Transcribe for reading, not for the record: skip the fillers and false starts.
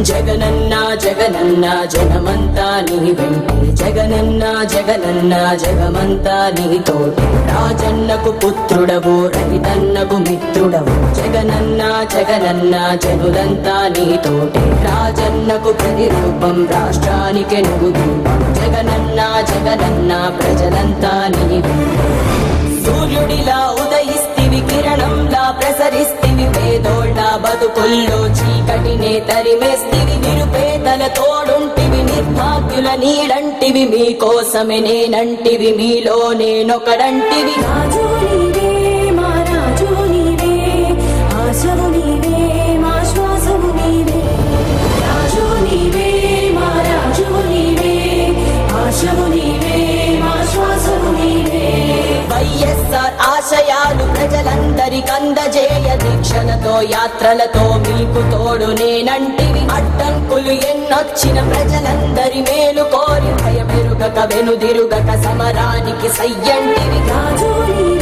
జగనన్న జగనన్న జగమంతా నీ వెంటే జగనన్న జగనన్న జగమంతా నీ తోటే రాజన్నకు పుత్రుడవు రైతన్నకు మిత్రుడవు జగనన్న జగనన్న జనులంతా నీ తోటే రాజన్నకు ప్రతిరూపం రాష్ట్రానికి నువ్వు దీపం జగనన్న జగనన్న ప్రజలంతా నీ వెంటే సూర్యుడిలా ఉదయిస్తివి కిరణంలా ప్రసరిస్తివి పేదోళ్ళ బతుకుల్లో చీకటినే తరిమేస్తివి నిరుపేదల తోడుంటివి నిర్భాగ్యుల నీడంటివి మీకోసమే నేనంటివి మీలో నేనొకడంటివి రాజు నీవే మా రాజు నీవే ఆశవు నీవే మా శ్వాసవు నీవే రాజు నీవే మా రాజు నీవే ఆశవు నీవే మా శ్వాసవు నీవే వైఎస్ఆర్ ఆశయాలు ప్రజలందరికందజేయ దీక్షలతో యాత్రలతో మీకు తోడు నేనంటివి అడ్డంకులు ఎన్నొచ్చిన ప్రజలందరి మేలు కోరి భయమెరుగక వెనుదిరుగక సమరానికి సయ్యంటివి రాజు నీవే